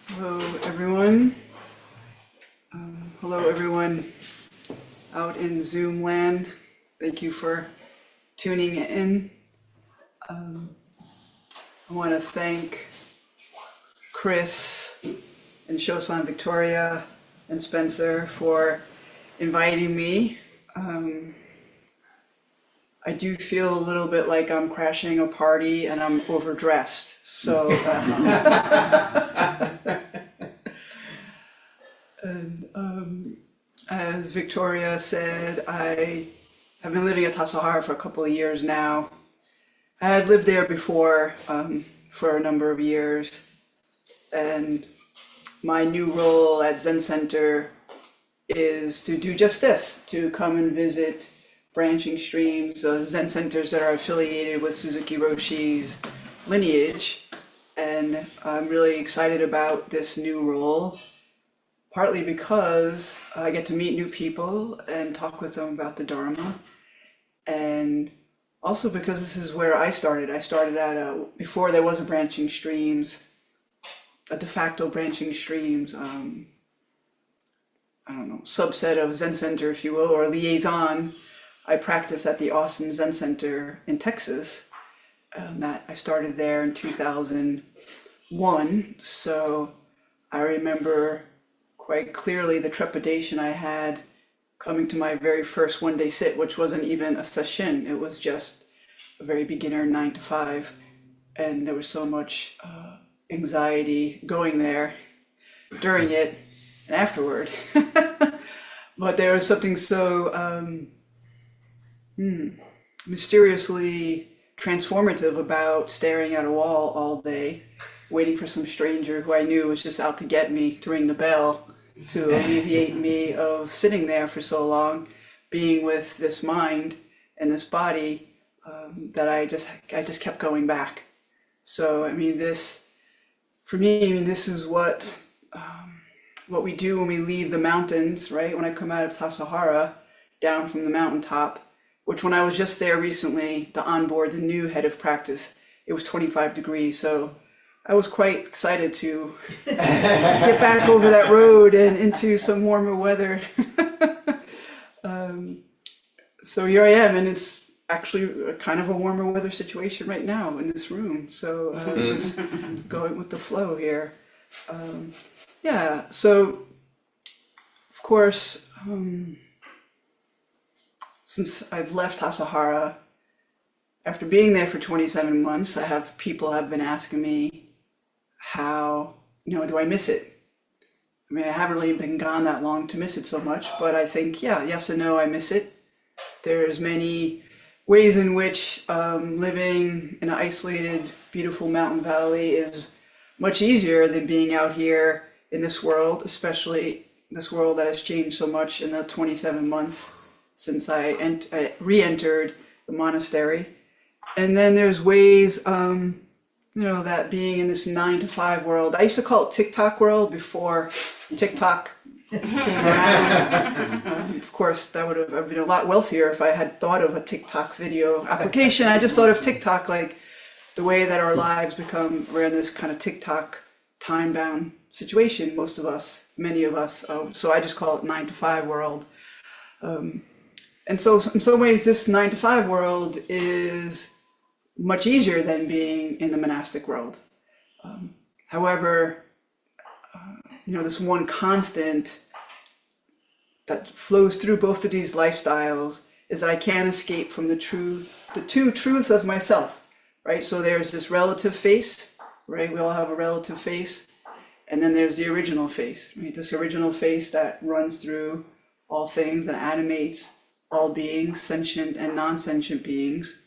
Hello, everyone. Hello, everyone out in Zoom land. Thank you for tuning in. I want to thank Chris and Shosan Victoria and Spencer for inviting me. I do feel a little bit like I'm crashing a party and I'm overdressed. So, as Victoria said, I have been living at Tassajara for a couple of years now. I had lived there before for a number of years, and my new role at Zen Center is to do just this, to come and visit branching streams, Zen centers that are affiliated with Suzuki Roshi's lineage. And I'm really excited about this new role, partly because I get to meet new people and talk with them about the Dharma. And also because this is where I started. I started at before there was a branching streams, a de facto branching streams, subset of Zen Center, if you will, or liaison. I practice at the Austin Zen Center in Texas. That I started there in 2001. So I remember quite clearly the trepidation I had coming to my very first one-day sit, which wasn't even a sesshin. It was just a very beginner 9 to 5. And there was so much anxiety going there during it and afterward. But there was something so mysteriously transformative about staring at a wall all day, waiting for some stranger who I knew was just out to get me, to ring the bell, to alleviate me of sitting there for so long, being with this mind and this body, that I just kept going back. So I mean, this for me, I mean, this is what we do when we leave the mountains, right? When I come out of Tassajara, down from the mountaintop, which when I was just there recently to onboard the new head of practice, it was 25 degrees. So I was quite excited to get back over that road and into some warmer weather. So here I am, and it's actually a kind of a warmer weather situation right now in this room. So just going with the flow here. Yeah, so of course, since I've left Tassajara, after being there for 27 months, people have been asking me how, do I miss it? I mean, I haven't really been gone that long to miss it so much, but I think, yes and no, I miss it. There's many ways in which living in an isolated, beautiful mountain valley is much easier than being out here in this world, especially this world that has changed so much in the 27 months since I re-entered the monastery. And then there's ways, that being in this 9 to 5 world, I used to call it TikTok world before TikTok came around. Of course, I've been a lot wealthier if I had thought of a TikTok video application. I just thought of TikTok like the way that our lives become, we're in this kind of TikTok time-bound situation, most of us, many of us. So I just call it 9 to 5 world. And so in some ways, this 9 to 5 world is much easier than being in the monastic world. However, this one constant that flows through both of these lifestyles is that I can't escape from the two truths of myself, right? So there's this relative face, right? We all have a relative face. And then there's the original face, right? This original face that runs through all things and animates all beings, sentient and non-sentient beings.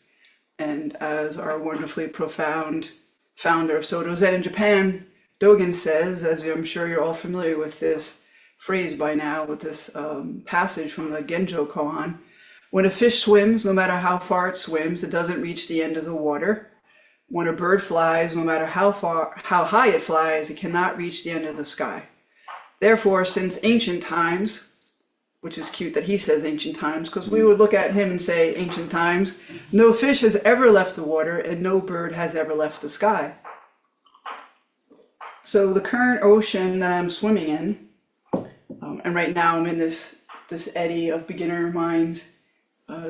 And as our wonderfully profound founder of Soto Zen in Japan, Dogen, says, as I'm sure you're all familiar with this phrase by now, with this passage from the Genjo Koan, when a fish swims, no matter how far it swims, it doesn't reach the end of the water. When a bird flies, no matter how high it flies, it cannot reach the end of the sky. Therefore, since ancient times, which is cute that he says ancient times, because we would look at him and say ancient times, no fish has ever left the water and no bird has ever left the sky. So the current ocean that I'm swimming in, and right now I'm in this eddy of beginner minds,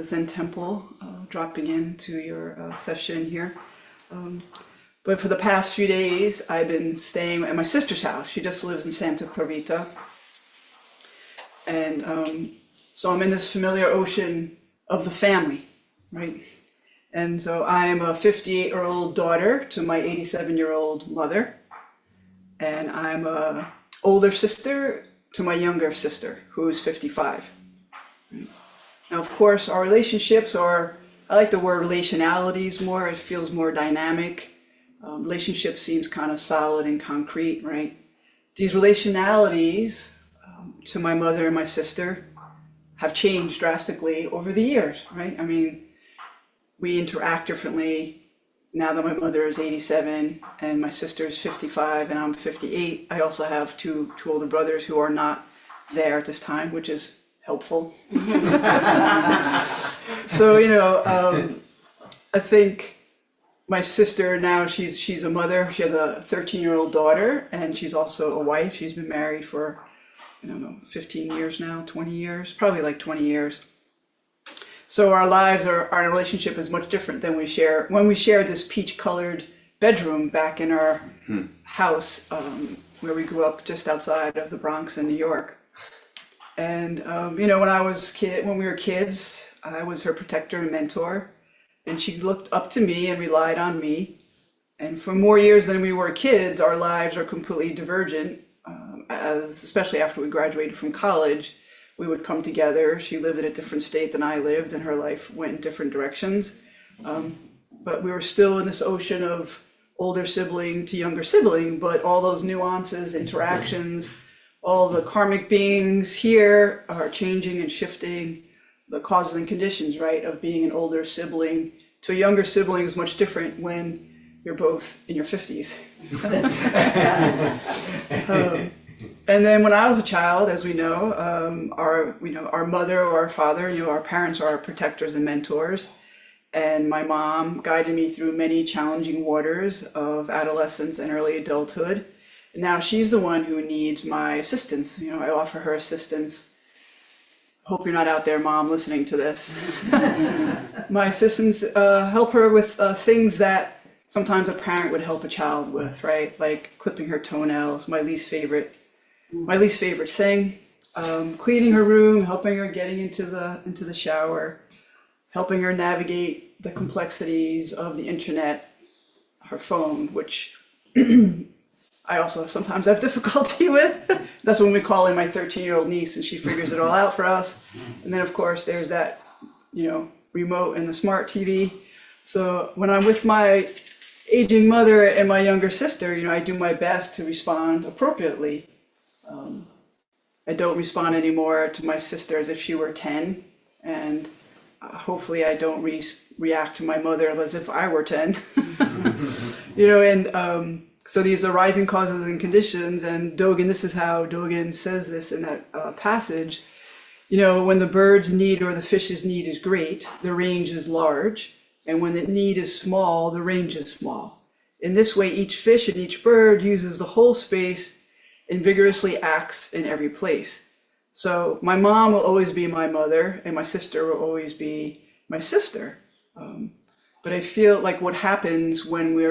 Zen temple, dropping into your session here. But for the past few days, I've been staying at my sister's house. She just lives in Santa Clarita. And so I'm in this familiar ocean of the family, right? And so I am a 58-year-old daughter to my 87-year-old mother. And I'm a older sister to my younger sister, who is 55. Now, of course, our relationships are, I like the word relationalities more. It feels more dynamic. Relationship seems kind of solid and concrete, right? These relationalities to my mother and my sister have changed drastically over the years, right? I mean, we interact differently now that my mother is 87 and my sister is 55 and I'm 58. I also have two older brothers who are not there at this time, which is helpful. So, I think my sister now, she's a mother. She has a 13-year-old daughter, and she's also a wife. She's been married for, I don't know, 15 years now, 20 years, probably like 20 years. So our lives our relationship is much different than when we shared this peach-colored bedroom back in our house, where we grew up just outside of the Bronx in New York. And when we were kids, I was her protector and mentor, and she looked up to me and relied on me. And for more years than we were kids, our lives are completely divergent. Especially after we graduated from college, we would come together. She lived in a different state than I lived, and her life went in different directions. But we were still in this ocean of older sibling to younger sibling, but all those nuances, interactions, all the karmic beings here are changing and shifting. The causes and conditions, right, of being an older sibling to a younger sibling is much different when you're both in your 50s. And then when I was a child, as we know, our mother or our father, our parents are our protectors and mentors. And my mom guided me through many challenging waters of adolescence and early adulthood. And now she's the one who needs my assistance. I offer her assistance. Hope you're not out there, Mom, listening to this. My assistants help her with things that sometimes a parent would help a child with, right? Like clipping her toenails, my least favorite thing. Cleaning her room, helping her getting into the shower, helping her navigate the complexities of the internet, her phone, which I also sometimes have difficulty with. That's when we call in my 13-year-old niece and she figures it all out for us. And then of course there's that, remote and the smart TV. So when I'm with my aging mother and my younger sister, I do my best to respond appropriately. I don't respond anymore to my sister as if she were 10, and hopefully I don't react to my mother as if I were 10. So these are rising causes and conditions, and Dogen, this is how Dogen says this in that passage. When the bird's need or the fish's need is great, the range is large, and when the need is small, the range is small. In this way, each fish and each bird uses the whole space and vigorously acts in every place. So my mom will always be my mother, and my sister will always be my sister. But I feel like what happens when we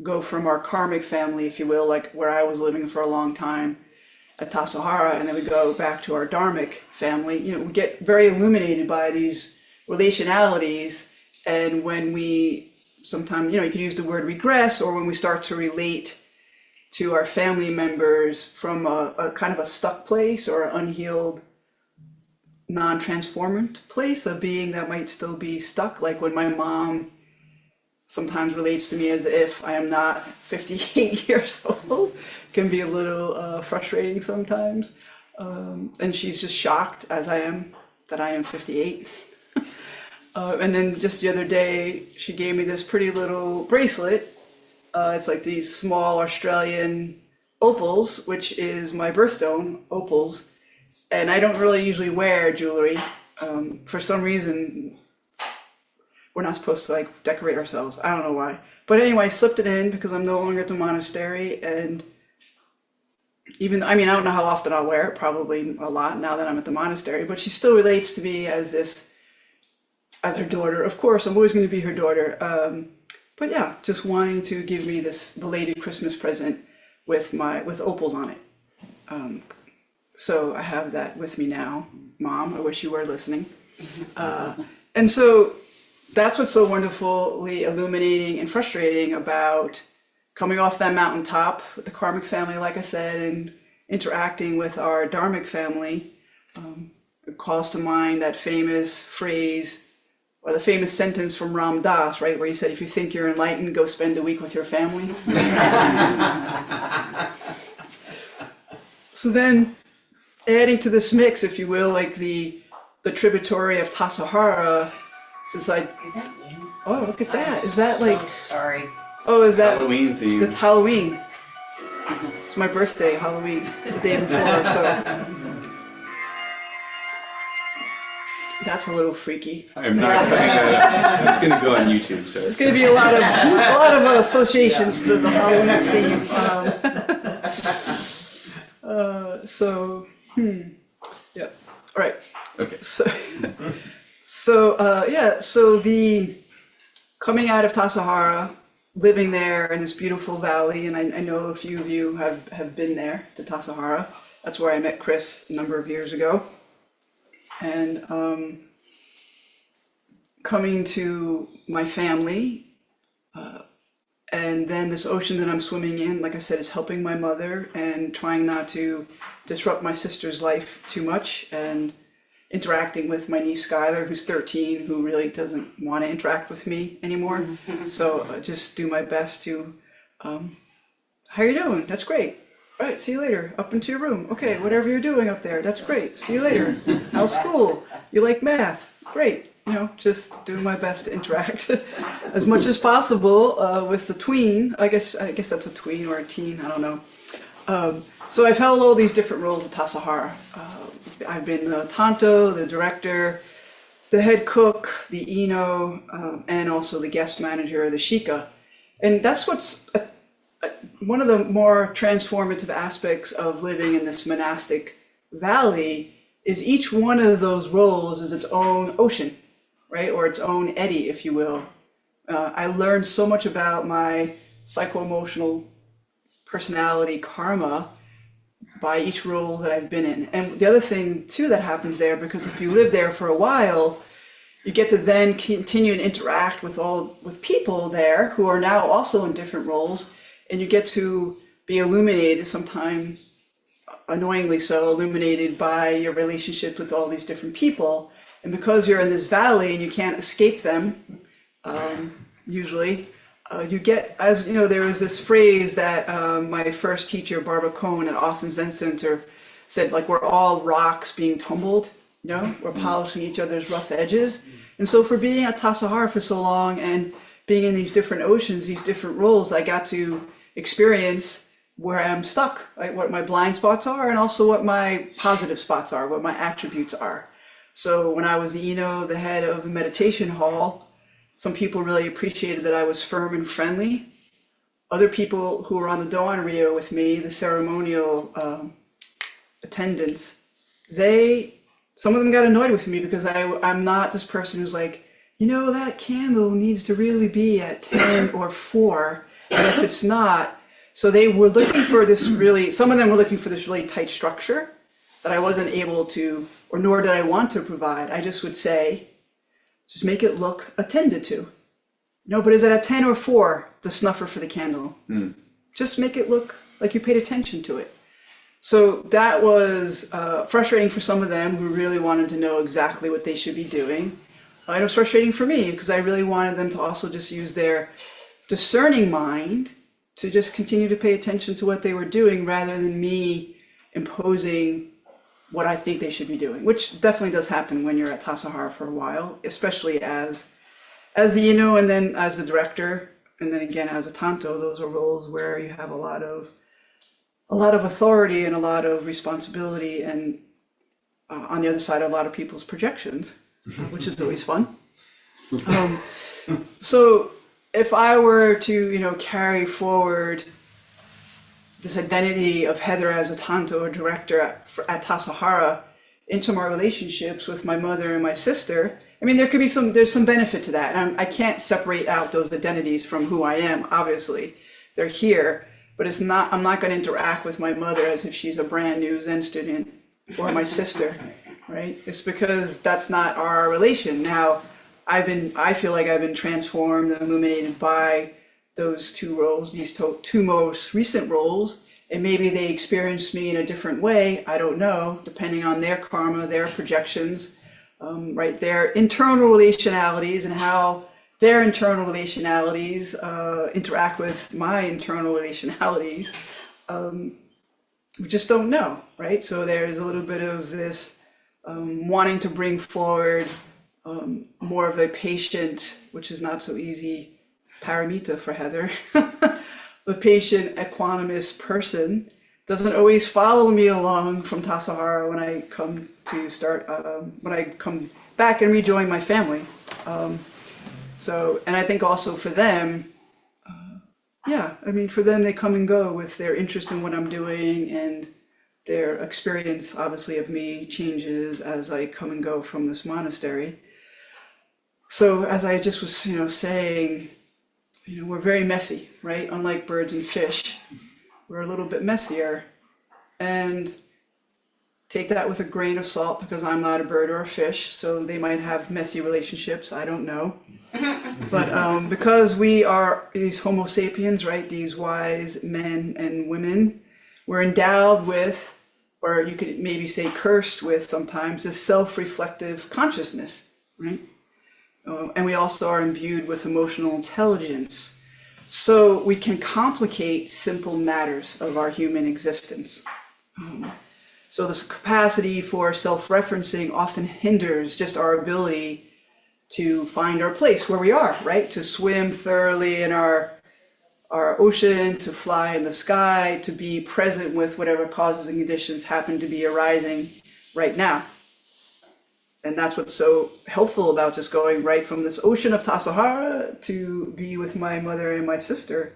go from our karmic family, if you will, like where I was living for a long time at Tassajara, and then we go back to our dharmic family, we get very illuminated by these relationalities. And when we sometimes, you could use the word regress, or when we start to relate to our family members from a kind of a stuck place or an unhealed, non-transformed place, a being that might still be stuck. Like when my mom sometimes relates to me as if I am not 58 years old, can be a little frustrating sometimes. And she's just shocked, as I am, that I am 58. And then just the other day, she gave me this pretty little bracelet. It's like these small Australian opals, which is my birthstone, opals. And I don't really usually wear jewelry. For some reason, we're not supposed to decorate ourselves. I don't know why. But anyway, I slipped it in because I'm no longer at the monastery. And even, I mean, I don't know how often I'll wear it, probably a lot now that I'm at the monastery, but she still relates to me as her daughter. Of course, I'm always going to be her daughter. But yeah, just wanting to give me this belated Christmas present with opals on it. So I have that with me now. Mom, I wish you were listening. And so that's what's so wonderfully illuminating and frustrating about coming off that mountaintop with the karmic family, like I said, and interacting with our dharmic family. It calls to mind that famous phrase, or the famous sentence from Ram Dass, right, where he said, if you think you're enlightened, go spend a week with your family. So then, adding to this mix, if you will, like the tributary of Tassajara, is like, Is that you? oh, look at that. Is that like, Oh, sorry. oh, is that, Halloween theme. that's Halloween. It's my birthday, Halloween, the day before, so. That's a little freaky. I'm not cutting that up. It's going to go on YouTube, so There's going to be a lot of associations to the Halloween theme. Yeah. All right. okay. So the coming out of Tassajara, living there in this beautiful valley, and I know a few of you have been there to Tassajara. That's where I met Chris a number of years ago. And coming to my family, and then this ocean that I'm swimming in, like I said, is helping my mother and trying not to disrupt my sister's life too much, and interacting with my niece Skylar, who's 13, who really doesn't want to interact with me anymore. So just do my best to, how you doing? That's great. All right, see you later. Up into your room. Okay, whatever you're doing up there, that's great. See you later. How's school? You like math? Great. You know, just doing my best to interact as much as possible with the tween. I guess that's a tween or a teen. I don't know. So I've held all these different roles at Tassajara. I've been the tanto, the director, the head cook, the ino, and also the guest manager, the shika. And that's what's one of the more transformative aspects of living in this monastic valley is each one of those roles is its own ocean, right? Or its own eddy, if you will. I learned so much about my psycho-emotional personality karma by each role that I've been in. And the other thing too that happens there, because if you live there for a while, you get to then continue to interact with people there who are now also in different roles. And you get to be illuminated, sometimes annoyingly so, illuminated by your relationship with all these different people. And because you're in this valley and you can't escape them, usually, you get, as you know, there was this phrase that my first teacher, Barbara Cohn at Austin Zen Center, said, like, we're all rocks being tumbled, you know, we're polishing each other's rough edges. And so for being at Tassajara for so long and being in these different oceans, these different roles, I got to experience where I'm stuck, right? What my blind spots are, and also what my positive spots are, what my attributes are. So when I was the Ino, the head of the meditation hall, some people really appreciated that I was firm and friendly. Other people who were on the Doan Rio with me, the ceremonial attendants, some of them got annoyed with me because I'm not this person who's like, you know, that candle needs to really be at 10 or 4. And if it's not, so they were looking for this some of them were looking for this really tight structure that I wasn't able to, or nor did I want to provide. I just would say, just make it look attended to. No, but is it at 10 or 4, the snuffer for the candle? Just make it look like you paid attention to it. So that was frustrating for some of them who really wanted to know exactly what they should be doing. It was frustrating for me because I really wanted them to also just use their discerning mind to just continue to pay attention to what they were doing rather than me imposing what I think they should be doing, which definitely does happen when you're at Tassajara for a while, especially as the Ino and then as the director, and then again as a tanto. Those are roles where you have a lot of authority and a lot of responsibility, and on the other side, a lot of people's projections, which is always fun. So if I were to, carry forward this identity of Heather as a tanto, a director at Tassajara, into my relationships with my mother and my sister. I mean, there's some benefit to that. And I can't separate out those identities from who I am, obviously. They're here, but I'm not going to interact with my mother as if she's a brand new Zen student or my sister, right? It's because that's not our relation. Now, I feel like I've been transformed and illuminated by those two roles, these two most recent roles, and maybe they experienced me in a different way. I don't know, depending on their karma, their projections, right? Their internal relationalities and how their internal relationalities interact with my internal relationalities. We just don't know, right? So there's a little bit of this wanting to bring forward more of a patient, which is not so easy, paramita for Heather. The patient, equanimous person doesn't always follow me along from Tassajara when I come to start, when I come back and rejoin my family. So, and I think also for them, yeah, I mean, for them, they come and go with their interest in what I'm doing, and their experience, obviously, of me changes as I come and go from this monastery. So as I just was, saying, we're very messy, right? Unlike birds and fish, we're a little bit messier. And take that with a grain of salt, because I'm not a bird or a fish, so they might have messy relationships, I don't know. But because we are these Homo sapiens, right, these wise men and women, we're endowed with, or you could maybe say cursed with sometimes, this self-reflective consciousness, right? And we also are imbued with emotional intelligence. So we can complicate simple matters of our human existence. So this capacity for self-referencing often hinders just our ability to find our place where we are, right? To swim thoroughly in our ocean, to fly in the sky, to be present with whatever causes and conditions happen to be arising right now. And that's what's so helpful about just going right from this ocean of Tassajara to be with my mother and my sister.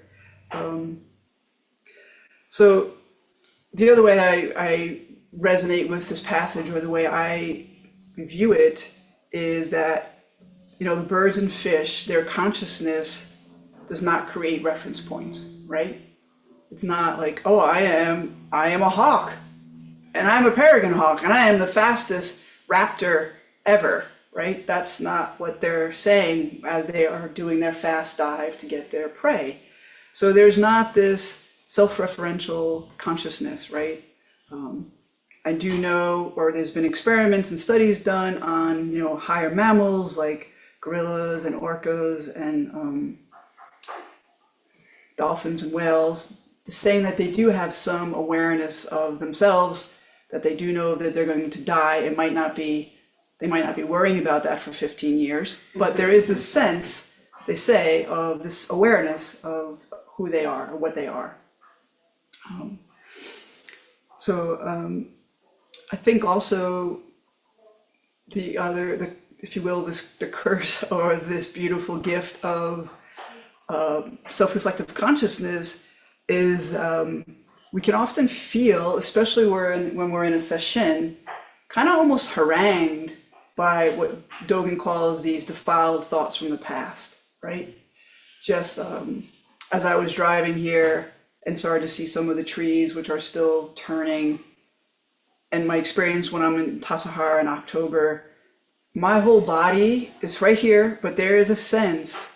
So the other way that I resonate with this passage, or the way I view it, is that, the birds and fish, their consciousness does not create reference points, right? It's not like, oh, I am a hawk, and I'm a peregrine hawk, and I am the fastest raptor ever, right? That's not what they're saying as they are doing their fast dive to get their prey. So there's not this self-referential consciousness, right? I do know, or there's been experiments and studies done on, higher mammals like gorillas and orcas and dolphins and whales, saying that they do have some awareness of themselves, that they do know that they're going to die. They might not be worrying about that for 15 years, but there is this sense, they say, of this awareness of who they are or what they are. I think also if you will, the curse or this beautiful gift of self-reflective consciousness is we can often feel, especially when we're in a session, kind of almost harangued by what Dogen calls these defiled thoughts from the past, right? Just as I was driving here and started to see some of the trees which are still turning, and my experience when I'm in Tassajara in October, my whole body is right here, but there is a sense,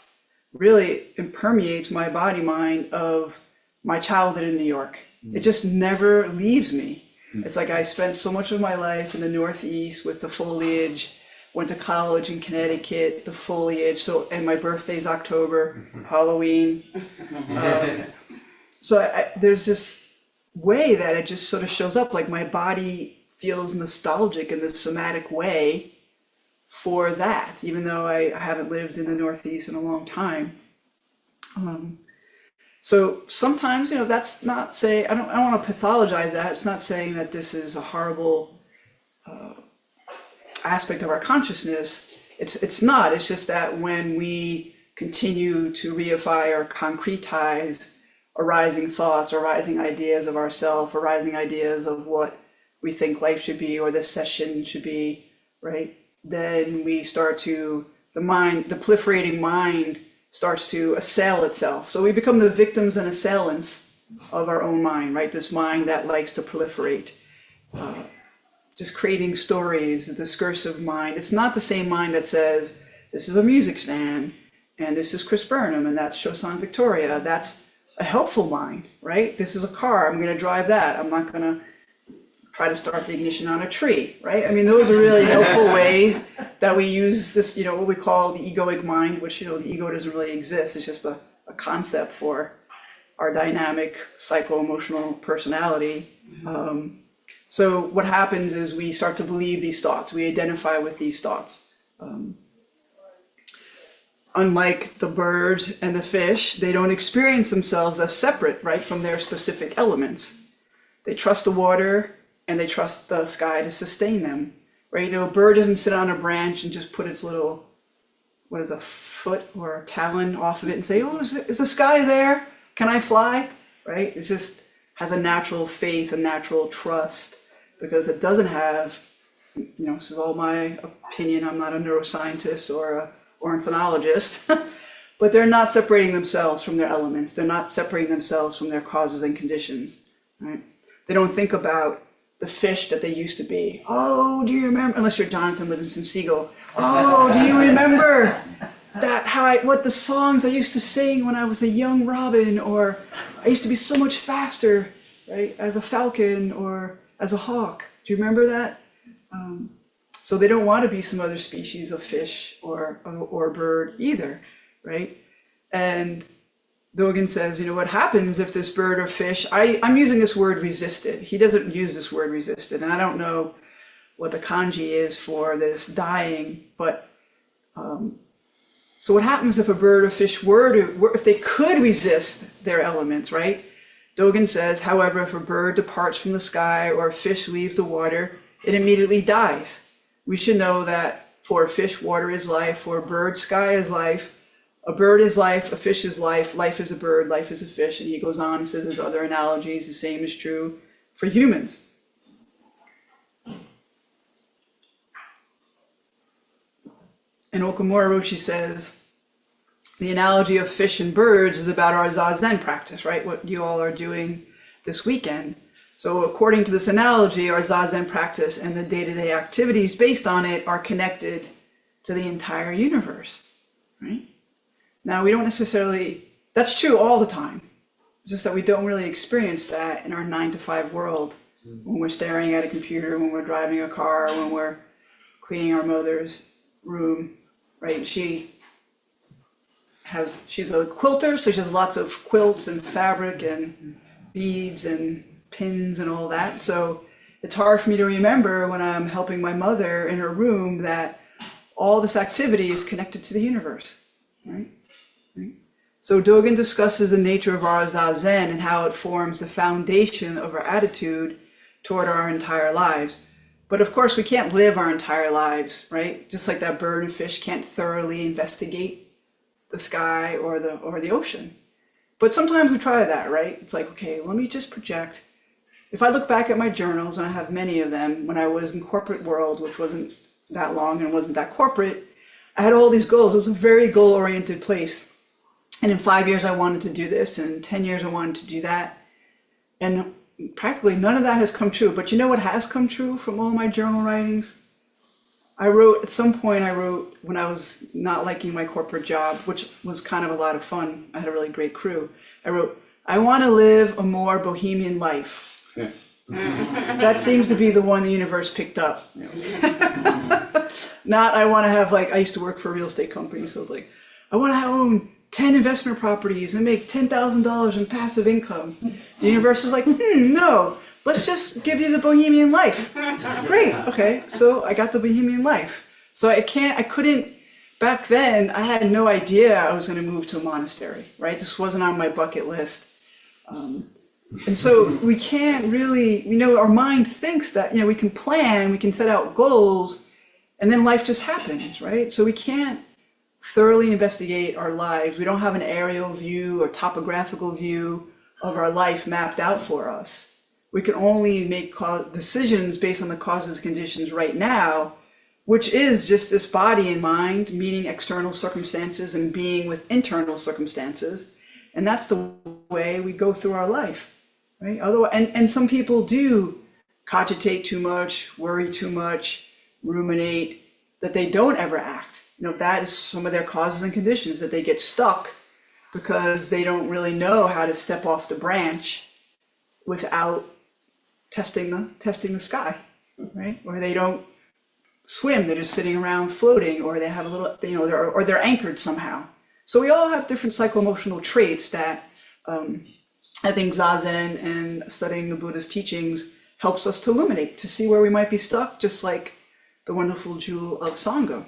really it permeates my body mind, of my childhood in New York. It just never leaves me. It's like I spent so much of my life in the Northeast with the foliage, went to college in Connecticut, the foliage, and my birthday's October, Halloween. There's this way that it just sort of shows up, like my body feels nostalgic in this somatic way for that, even though I haven't lived in the Northeast in a long time. So sometimes, that's not say, I don't want to pathologize that. It's not saying that this is a horrible aspect of our consciousness. It's not. It's just that when we continue to reify or concretize arising thoughts, arising ideas of ourself, arising ideas of what we think life should be or this session should be, right? Then we start to, the proliferating mind starts to assail itself. So we become the victims and assailants of our own mind, right? This mind that likes to proliferate, just creating stories, the discursive mind. It's not the same mind that says, this is a music stand, and this is Chris Burnham, and that's Chosan Victoria. That's a helpful mind, right? This is a car, I'm gonna drive that. I'm not gonna try to start the ignition on a tree, right? I mean, those are really helpful ways that we use this, what we call the egoic mind, which, the ego doesn't really exist. It's just a concept for our dynamic psycho-emotional personality. So what happens is we start to believe these thoughts. We identify with these thoughts. Unlike the birds and the fish, they don't experience themselves as separate, right, from their specific elements. They trust the water and they trust the sky to sustain them, right? A bird doesn't sit on a branch and just put its little, a foot or a talon off of it and say, oh, is the sky there? Can I fly? Right? It just has a natural faith, a natural trust, because it doesn't have, this is all my opinion. I'm not a neuroscientist or a ornithologist, but they're not separating themselves from their elements. They're not separating themselves from their causes and conditions, right? They don't think about the fish that they used to be. Oh, do you remember? Unless you're Jonathan Livingston Seagull. Oh, do you remember what the songs I used to sing when I was a young robin, or I used to be so much faster, right, as a falcon or as a hawk. Do you remember that? So they don't want to be some other species of fish or bird either, right? And Dogen says, what happens if this bird or fish, I'm using this word resisted. He doesn't use this word resisted, and I don't know what the kanji is for this dying, but so what happens if a bird or fish if they could resist their elements, right? Dogen says, however, if a bird departs from the sky or a fish leaves the water, it immediately dies. We should know that for a fish, water is life. For a bird, sky is life. A bird is life, a fish is life. Life is a bird, life is a fish. And he goes on and says there's other analogies. The same is true for humans. And Okumura Roshi says, the analogy of fish and birds is about our Zazen practice, right? What you all are doing this weekend. So according to this analogy, our Zazen practice and the day-to-day activities based on it are connected to the entire universe, right? Now, we don't necessarily, that's true all the time. It's just that we don't really experience that in our 9-to-5 world when we're staring at a computer, when we're driving a car, when we're cleaning our mother's room, right? She's a quilter, so she has lots of quilts and fabric and beads and pins and all that. So it's hard for me to remember when I'm helping my mother in her room that all this activity is connected to the universe, right? So Dogen discusses the nature of our Zazen and how it forms the foundation of our attitude toward our entire lives. But of course, we can't live our entire lives, right? Just like that bird and fish can't thoroughly investigate the sky or the ocean. But sometimes we try that, right? It's like, okay, let me just project. If I look back at my journals, and I have many of them, when I was in corporate world, which wasn't that long and wasn't that corporate, I had all these goals. It was a very goal-oriented place. And in 5 years, I wanted to do this, and in 10 years, I wanted to do that. And practically none of that has come true. But you know what has come true from all my journal writings? At some point I wrote when I was not liking my corporate job, which was kind of a lot of fun. I had a really great crew. I wrote, I want to live a more bohemian life. Yeah. That seems to be the one the universe picked up. Not, I want to have, I used to work for a real estate company, so it's like, I want to own 10 investment properties and make $10,000 in passive income. The universe is like, no, let's just give you the bohemian life. Great, okay, so I got the bohemian life. So back then, I had no idea I was going to move to a monastery, right? This wasn't on my bucket list. And so we can't really, our mind thinks that, we can plan, we can set out goals, and then life just happens, right? So we can't thoroughly investigate our lives. We don't have an aerial view or topographical view of our life mapped out for us. We can only make decisions based on the causes and conditions right now, which is just this body and mind meeting external circumstances and being with internal circumstances. And that's the way we go through our life, right? And some people do cogitate too much, worry too much, ruminate, that they don't ever act. That is some of their causes and conditions, that they get stuck because they don't really know how to step off the branch without testing the sky, right? Or they don't swim, they're just sitting around floating, or they have a little, or they're anchored somehow. So we all have different psycho-emotional traits that I think Zazen and studying the Buddha's teachings helps us to illuminate, to see where we might be stuck, just like the wonderful jewel of Sangha.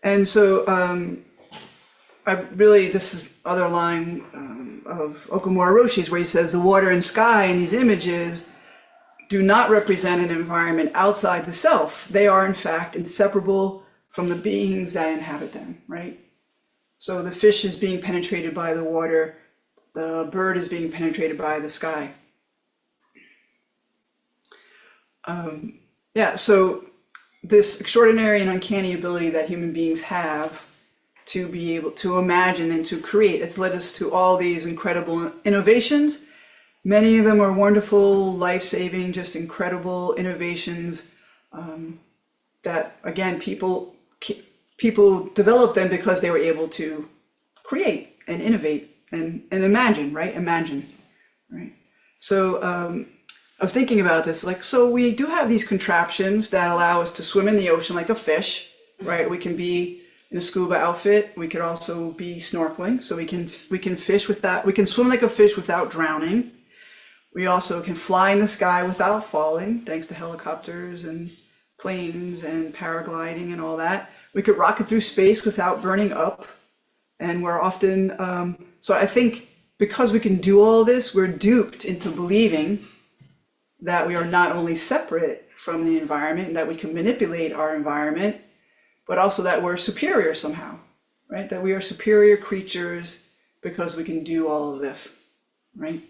And so this is other line of Okumura Roshi's, where he says the water and sky in these images do not represent an environment outside the self. They are in fact inseparable from the beings that inhabit them, right? So the fish is being penetrated by the water, the bird is being penetrated by the sky. So this extraordinary and uncanny ability that human beings have to be able to imagine and to create, it's led us to all these incredible innovations. Many of them are wonderful, life-saving, just incredible innovations that, again, people developed them because they were able to create and innovate and imagine, right? Imagine, right? So I was thinking about this, so we do have these contraptions that allow us to swim in the ocean like a fish, right? We can be in a scuba outfit. We could also be snorkeling, so we can fish with that. We can swim like a fish without drowning. We also can fly in the sky without falling, thanks to helicopters and planes and paragliding and all that. We could rocket through space without burning up. And we're often, so I think because we can do all this, we're duped into believing that we are not only separate from the environment and that we can manipulate our environment, but also that we're superior somehow, right? That we are superior creatures because we can do all of this, right?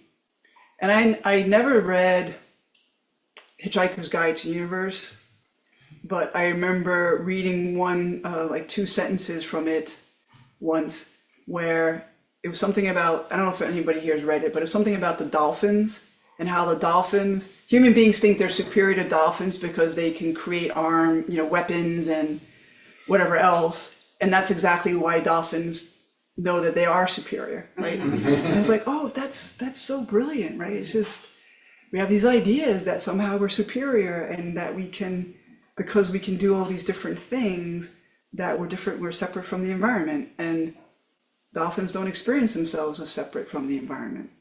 And I never read Hitchhiker's Guide to the Universe, but I remember reading one, 2 sentences from it once, where it was something about, I don't know if anybody here has read it, but it was something about the dolphins and how the dolphins, human beings think they're superior to dolphins because they can create weapons and whatever else. And that's exactly why dolphins know that they are superior, right? And it's like, oh, that's so brilliant, right? It's just, we have these ideas that somehow we're superior and that we can, because we can do all these different things, that we're separate from the environment. And dolphins don't experience themselves as separate from the environment,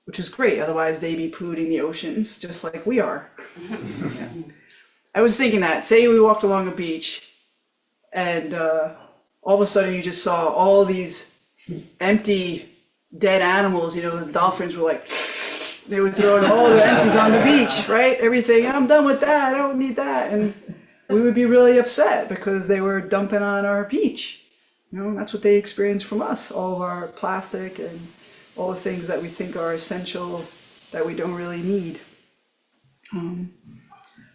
which is great. Otherwise they'd be polluting the oceans just like we are. Yeah. I was thinking that, say we walked along a beach and all of a sudden you just saw all these empty dead animals, the dolphins were like, they were throwing all their empties on the beach, right? Everything, I'm done with that, I don't need that. And we would be really upset because they were dumping on our beach. That's what they experience from us, all of our plastic and all the things that we think are essential that we don't really need.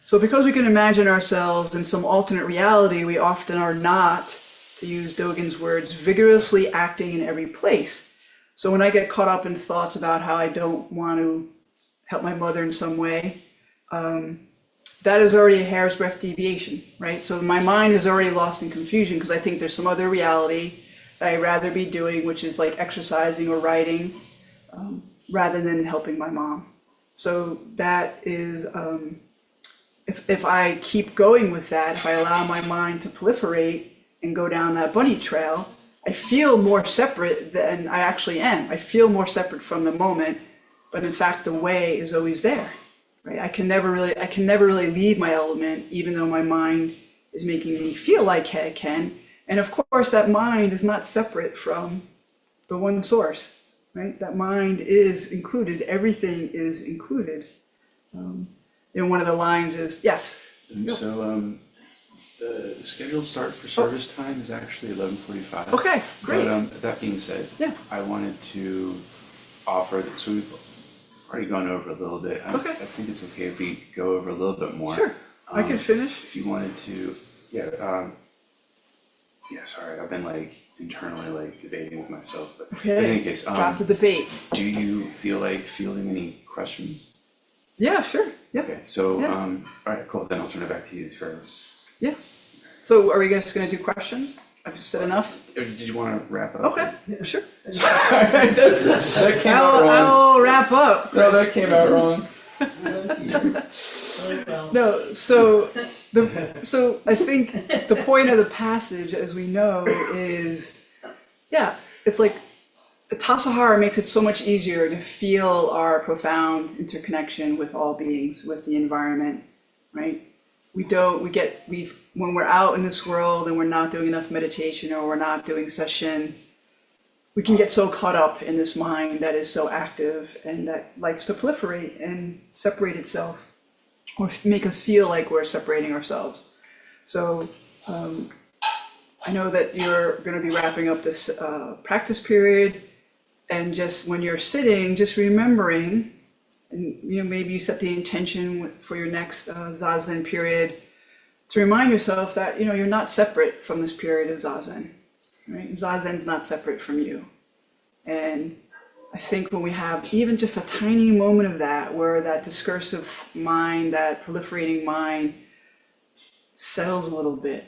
So because we can imagine ourselves in some alternate reality, we often are not, to use Dogen's words, vigorously acting in every place. So when I get caught up in thoughts about how I don't want to help my mother in some way, that is already a hair's breadth deviation, right? So my mind is already lost in confusion because I think there's some other reality that I'd rather be doing, which is like exercising or writing, rather than helping my mom. So that is, if I keep going with that, if I allow my mind to proliferate and go down that bunny trail, I feel more separate than I actually am. I feel more separate from the moment, but in fact, the way is always there, right? I can never really leave my element, even though my mind is making me feel like I can. And of course, that mind is not separate from the one source, right? That mind is included. Everything is included. One of the lines is, yes. So The scheduled start for service time is actually 11:45. Okay, great. But that being said, Yeah. I wanted to offer that. So we've already gone over a little bit. Okay. I think it's okay if we go over a little bit more. Sure, I can finish. If you wanted to, yeah. Sorry, I've been like internally like debating with myself. But in any case, Drop the debate. do you feel like fielding any questions? Yeah, sure. Yeah, Okay, so Yeah. all right, cool. Then I'll turn it back to you first. yeah. So are we just gonna do questions? I've just said enough? Or did you want to wrap up? Okay, yeah, sure. That came out wrong. I'll wrap up. No, that came out wrong. No, so I think the point of the passage, as we know, is, yeah, it's like Tassajara makes it so much easier to feel our profound interconnection with all beings, with the environment, right? When we're out in this world and we're not doing enough meditation or we're not doing session, we can get so caught up in this mind that is so active and that likes to proliferate and separate itself or make us feel like we're separating ourselves. So I know that you're going to be wrapping up this practice period, and just when you're sitting, just remembering, and maybe you set the intention for your next zazen period to remind yourself that you're not separate from this period of zazen. Right? Zazen's not separate from you. And I think when we have even just a tiny moment of that, where that discursive mind, that proliferating mind settles a little bit,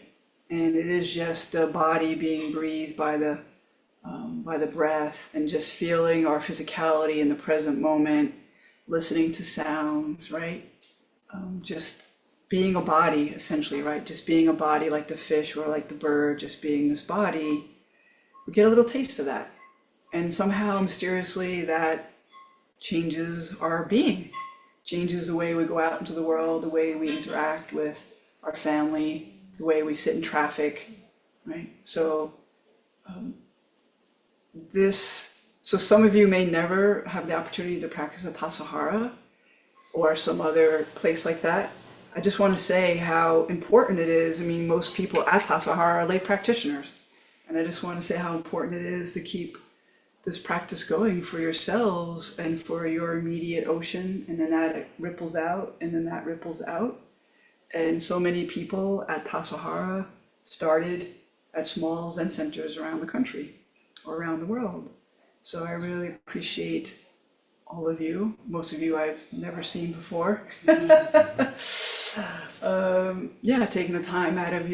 and it is just the body being breathed by the breath, and just feeling our physicality in the present moment, listening to sounds, right? Just being a body, essentially, right? Just being a body like the fish or like the bird, just being this body, we get a little taste of that. And somehow, mysteriously, that changes our being, changes the way we go out into the world, the way we interact with our family, the way we sit in traffic, right? So some of you may never have the opportunity to practice a Tassajara or some other place like that. I just want to say how important it is. I mean, most people at Tassajara are lay practitioners. And I just want to say how important it is to keep this practice going for yourselves and for your immediate ocean. And then that ripples out, and then that ripples out. And so many people at Tassajara started at small Zen centers around the country or around the world. So I really appreciate all of you. Most of you I've never seen before. Taking the time out of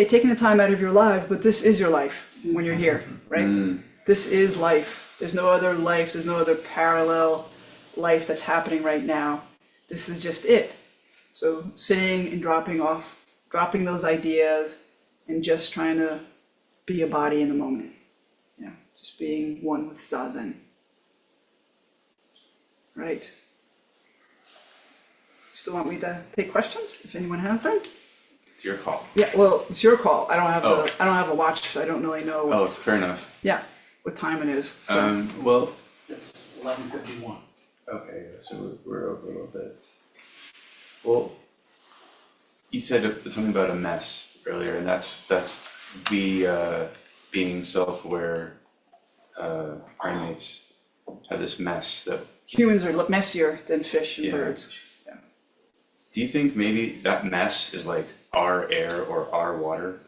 taking the time out of your life, but this is your life when you're here, right? This is life. There's no other life. There's no other parallel life that's happening right now. This is just it. So sitting and dropping those ideas and just trying to be a body in the moment. Just being one with Zazen. Right. Still want me to take questions if anyone has them? It's your call. Yeah, well, it's your call. I don't have a watch, so I don't really know Oh, fair enough. what time it is. So. Well, It's 11:51. okay, so we're over a little bit. Well, you said something about a mess earlier, and that's the being self-aware primates have this mess that. Humans are messier than fish and Yeah. birds. Do you think maybe that mess is like our air or our water?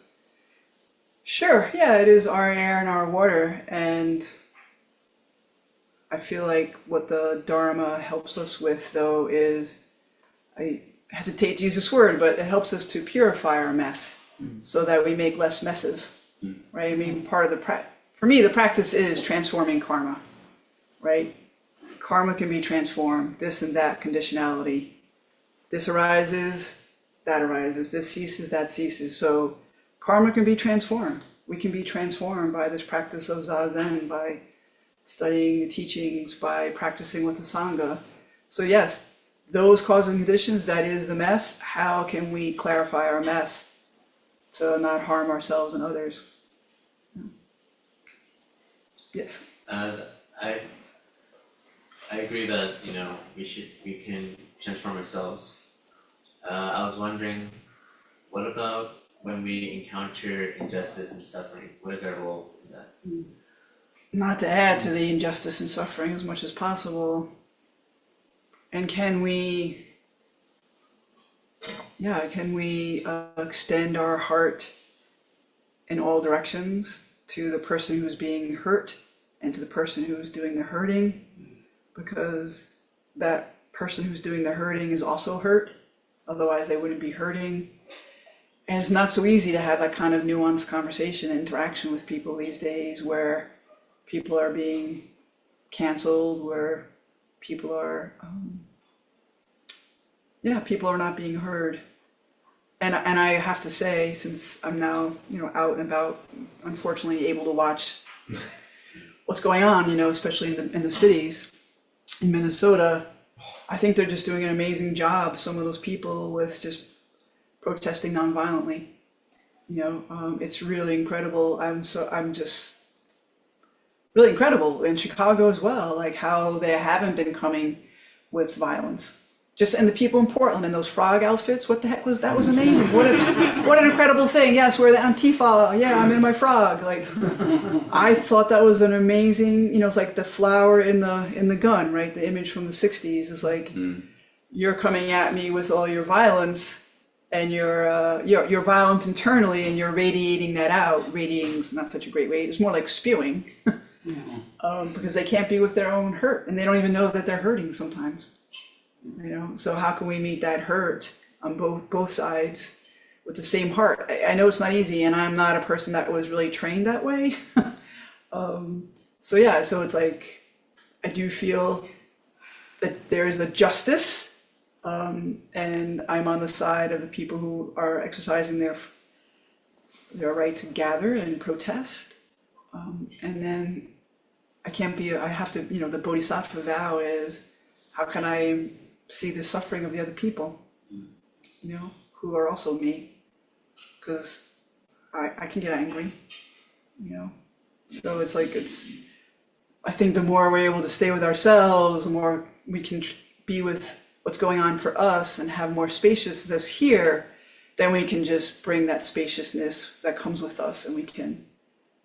Sure, yeah, it is our air and our water, and I feel like what the Dharma helps us with, though, is, I hesitate to use this word, but it helps us to purify our mess so that we make less messes, right? I mean, for me, the practice is transforming karma, right? Karma can be transformed, this and that conditionality. This arises, that arises, this ceases, that ceases. So karma can be transformed. We can be transformed by this practice of Zazen, by studying the teachings, by practicing with the Sangha. So yes, those causing conditions, that is the mess. How can we clarify our mess to not harm ourselves and others? Yes. I agree that we can transform ourselves. I was wondering what about when we encounter injustice and suffering? What is our role in that? Not to add to the injustice and suffering as much as possible. And can we extend our heart in all directions to the person who's being hurt and to the person who's doing the hurting? Because that person who's doing the hurting is also hurt, otherwise they wouldn't be hurting. And it's not so easy to have that kind of nuanced conversation and interaction with people these days, where people are being canceled, where people are people are not being heard. And I have to say, since I'm now, out and about, unfortunately able to watch what's going on, especially in the cities in Minnesota, I think they're just doing an amazing job, some of those people, with just protesting nonviolently. It's really incredible. I'm just really incredible in Chicago as well, like how they haven't been coming with violence. And the people in Portland in those frog outfits, what the heck was that? Was amazing. What an incredible thing. Yes, we're the Antifa. Yeah, I'm in my frog. Like, I thought that was an amazing, it's like the flower in the gun, right? The image from the 60s is like, you're coming at me with all your violence and your violence internally, and you're radiating that out. Radiating's not such a great way. It's more like spewing, because they can't be with their own hurt, and they don't even know that they're hurting sometimes. So how can we meet that hurt on both sides with the same heart? I know it's not easy, and I'm not a person that was really trained that way. So it's like, I do feel that there is a justice, and I'm on the side of the people who are exercising their right to gather and protest. And then I have to, the bodhisattva vow is, how can I see the suffering of the other people, who are also me, because I can get angry, so it's like, I think the more we're able to stay with ourselves, the more we can be with what's going on for us and have more spaciousness here, then we can just bring that spaciousness that comes with us, and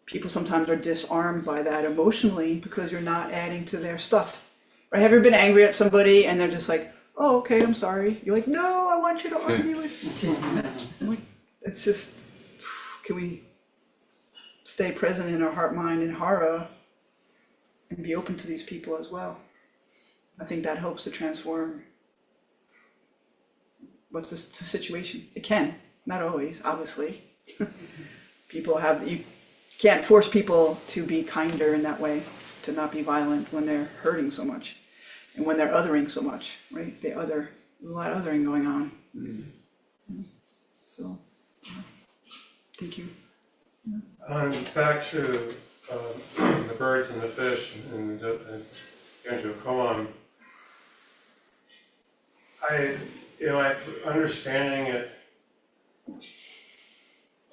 people sometimes are disarmed by that emotionally because you're not adding to their stuff. Right? Have you ever been angry at somebody and they're just like, oh, okay, I'm sorry. You're like, no, I want you to argue with me. I'm like, it's just, can we stay present in our heart, mind, and hara, and be open to these people as well? I think that helps to transform what's the situation. It can, not always, obviously. You can't force people to be kinder in that way, to not be violent when they're hurting so much and when they're othering so much, right? There's a lot of othering going on. So, thank you. Back to the birds and the fish and the koan. I understanding it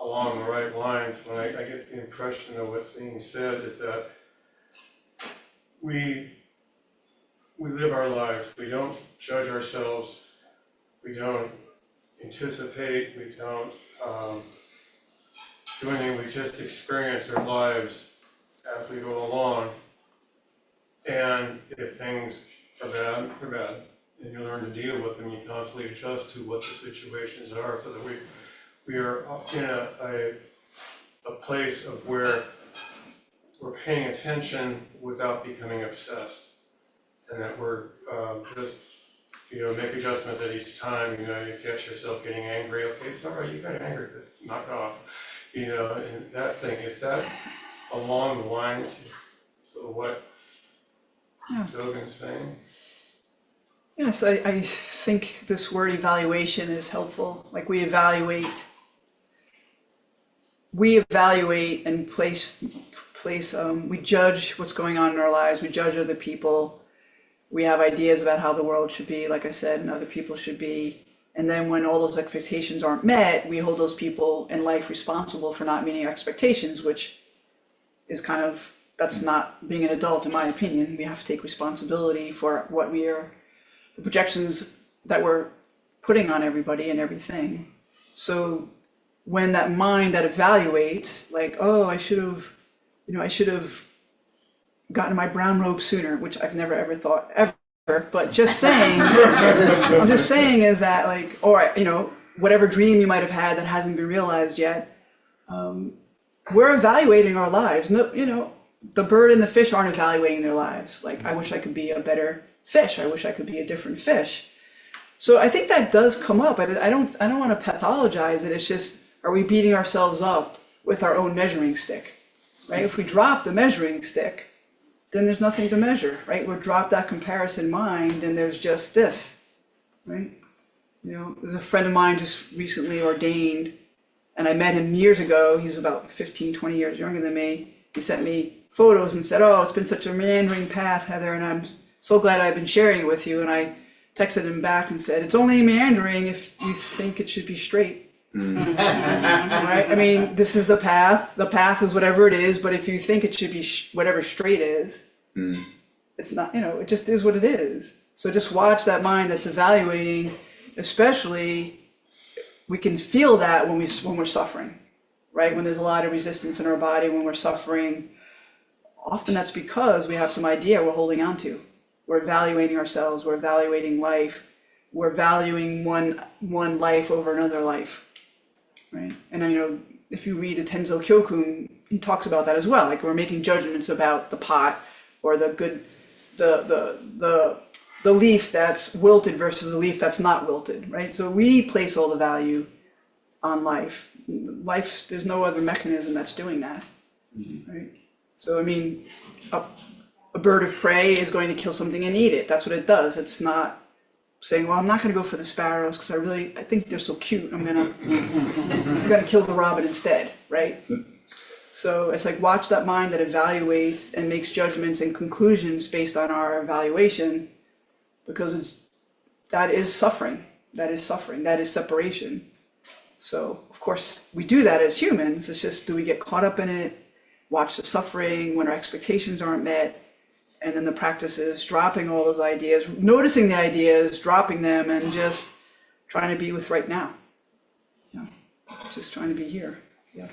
along the right lines, when I get the impression of what's being said is that we live our lives. We don't judge ourselves. We don't anticipate. We don't do anything. We just experience our lives as we go along. And if things are bad, they're bad. And you learn to deal with them. You constantly adjust to what the situations are, so that we are in a place of where we're paying attention without becoming obsessed, and that we're just make adjustments at each time. You catch yourself getting angry. Okay, it's all right. You got angry, but knock it off. And that thing, is that along the lines of what Dogen's saying? Yes, I think this word evaluation is helpful. Like, we evaluate and place, we judge what's going on in our lives. We judge other people. We have ideas about how the world should be, like I said, and other people should be. And then when all those expectations aren't met, we hold those people in life responsible for not meeting our expectations, which is that's not being an adult, in my opinion. We have to take responsibility for what the projections that we're putting on everybody and everything. So when that mind that evaluates, like, oh, I should have gotten my brown robe sooner, which I've never ever thought ever, but just saying, I'm just saying is that like, or, whatever dream you might have had that hasn't been realized yet, we're evaluating our lives. No, the bird and the fish aren't evaluating their lives. Like, I wish I could be a better fish. I wish I could be a different fish. So I think that does come up. I don't want to pathologize it. It's just, are we beating ourselves up with our own measuring stick, right? If we drop the measuring stick, then there's nothing to measure, right? We'll drop that comparison mind and there's just this, right? There's a friend of mine just recently ordained, and I met him years ago. He's about 15, 20 years younger than me. He sent me photos and said, oh, it's been such a meandering path, Heather, and I'm so glad I've been sharing it with you. And I texted him back and said, it's only meandering if you think it should be straight. Right? I mean, this is the path. The path is whatever it is, but if you think it should be whatever straight is, it's not, it just is what it is. So just watch that mind that's evaluating, especially we can feel that when we're suffering, right? When there's a lot of resistance in our body, when we're suffering, often that's because we have some idea we're holding on to. We're evaluating ourselves, we're evaluating life, we're valuing one life over another life. Right. And if you read the Tenzo Kyokun, he talks about that as well. Like, we're making judgments about the pot or the leaf that's wilted versus the leaf that's not wilted, right? So we place all the value on life. Life, there's no other mechanism that's doing that, right? So I mean, a bird of prey is going to kill something and eat it. That's what it does. It's not saying, well, I'm not going to go for the sparrows because I think they're so cute. I'm gonna kill the robin instead, right? So it's like, watch that mind that evaluates and makes judgments and conclusions based on our evaluation, because that is suffering. That is suffering. That is separation. So of course we do that as humans. It's just, do we get caught up in it? Watch the suffering when our expectations aren't met. And then the practice is dropping all those ideas, noticing the ideas, dropping them, and just trying to be with right now. Just trying to be here. Yeah.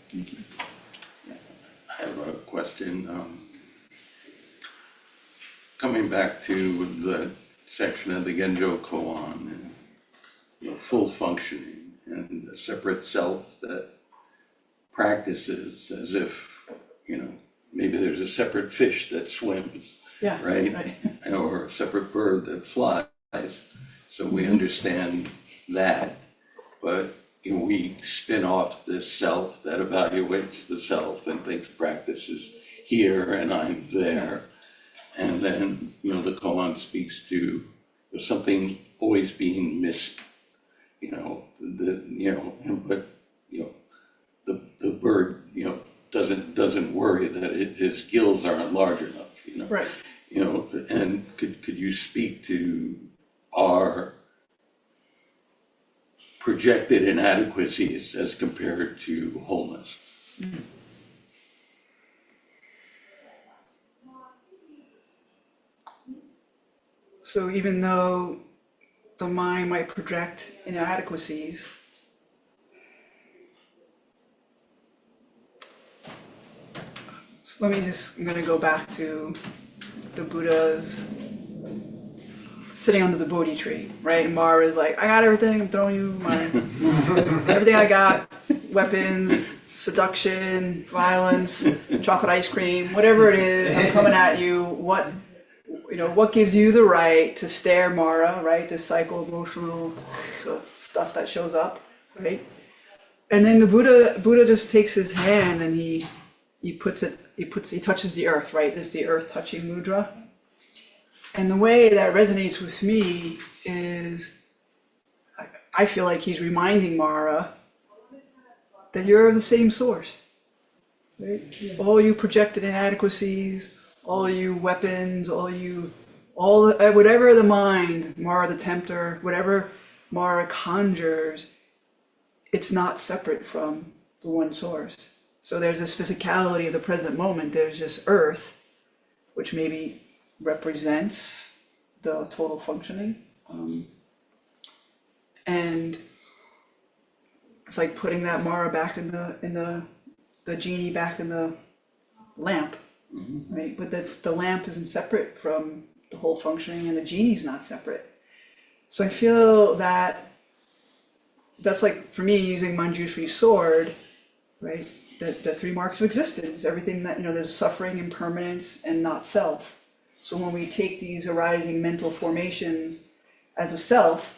Thank you. I have a question. Coming back to the section of the Genjo Koan and full functioning and a separate self that practices as if, maybe there's a separate fish that swims, Yeah. right? Or a separate bird that flies. So we understand that, but we spin off this self that evaluates the self and thinks practice is here and I'm there. And then, the koan speaks to something always being missed, but the bird, doesn't worry that his gills aren't large enough, Right. And could you speak to our projected inadequacies as compared to wholeness? So even though the mind might project inadequacies, I'm going to go back to the Buddha's sitting under the Bodhi tree, right? And Mara is like, I got everything, I'm throwing you everything I got, weapons, seduction, violence, chocolate ice cream, whatever it is, I'm coming at you. What gives you the right to stare Mara, right? This psycho-emotional stuff that shows up, right? And then the Buddha just takes his hand and he touches the earth, right? There's the earth touching mudra. And the way that resonates with me is, I feel like he's reminding Mara that you're the same source, right? All you projected inadequacies, all you weapons, whatever the mind, Mara the tempter, whatever Mara conjures, it's not separate from the one source. So there's this physicality of the present moment. There's just earth, which maybe represents the total functioning. And it's like putting that Mara back in the genie back in the lamp, right? But the lamp isn't separate from the whole functioning, and the genie's not separate. So I feel that that's like, for me, using Manjushri's sword, right? The three marks of existence, everything that, there's suffering, impermanence, and not self. So when we take these arising mental formations as a self,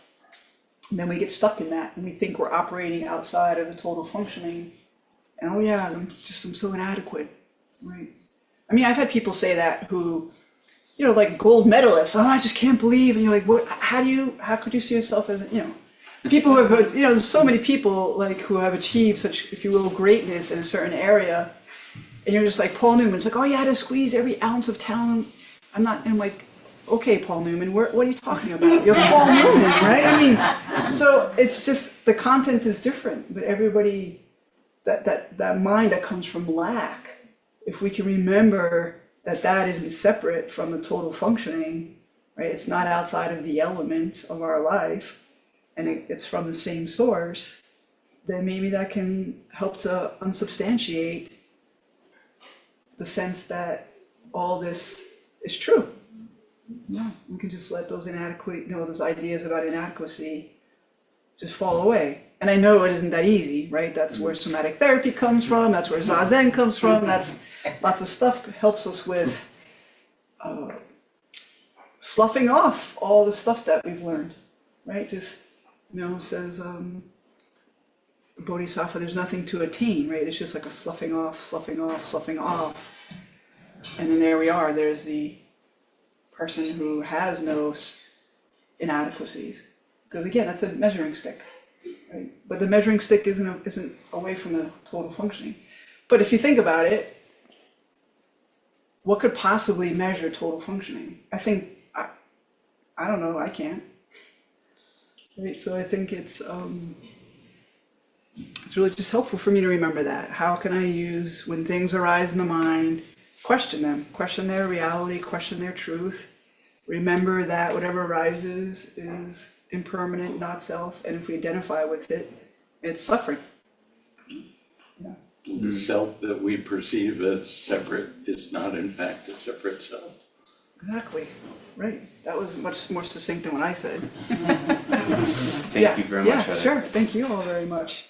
then we get stuck in that, and we think we're operating outside of the total functioning. And oh yeah, I'm so inadequate, right? I mean, I've had people say that who, like gold medalists. Oh, I just can't believe. And you're like, what? How could you see yourself as, people who have, there's so many people like who have achieved such, if you will, greatness in a certain area, and you're just like Paul Newman's like, oh, you had to squeeze every ounce of talent. And I'm like, okay, Paul Newman, what are you talking about? You're Paul Newman, right? I mean, so it's just the content is different, but everybody, that mind that comes from lack, if we can remember that isn't separate from the total functioning, right? It's not outside of the element of our life, and it's from the same source, then maybe that can help to unsubstantiate the sense that all this is true. Yeah, we can just let those those ideas about inadequacy just fall away. And I know it isn't that easy, right? That's where somatic therapy comes from. That's where Zazen comes from. That's lots of stuff helps us with sloughing off all the stuff that we've learned, right? Just, says Bodhisattva, there's nothing to attain, right? It's just like a sloughing off, sloughing off, sloughing off. And then there we are. There's the person who has no inadequacies. Because again, that's a measuring stick, right? But the measuring stick isn't away from the total functioning. But if you think about it, what could possibly measure total functioning? I think, I don't know, I can't. Right, so I think it's really just helpful for me to remember that. How can I use, when things arise in the mind, question them, question their reality, question their truth. Remember that whatever arises is impermanent, not self, and if we identify with it, it's suffering. Yeah. The self that we perceive as separate is not in fact a separate self. Exactly, right. That was much more succinct than what I said. Thank you very much, Yeah, Heather. sure. Thank you all very much.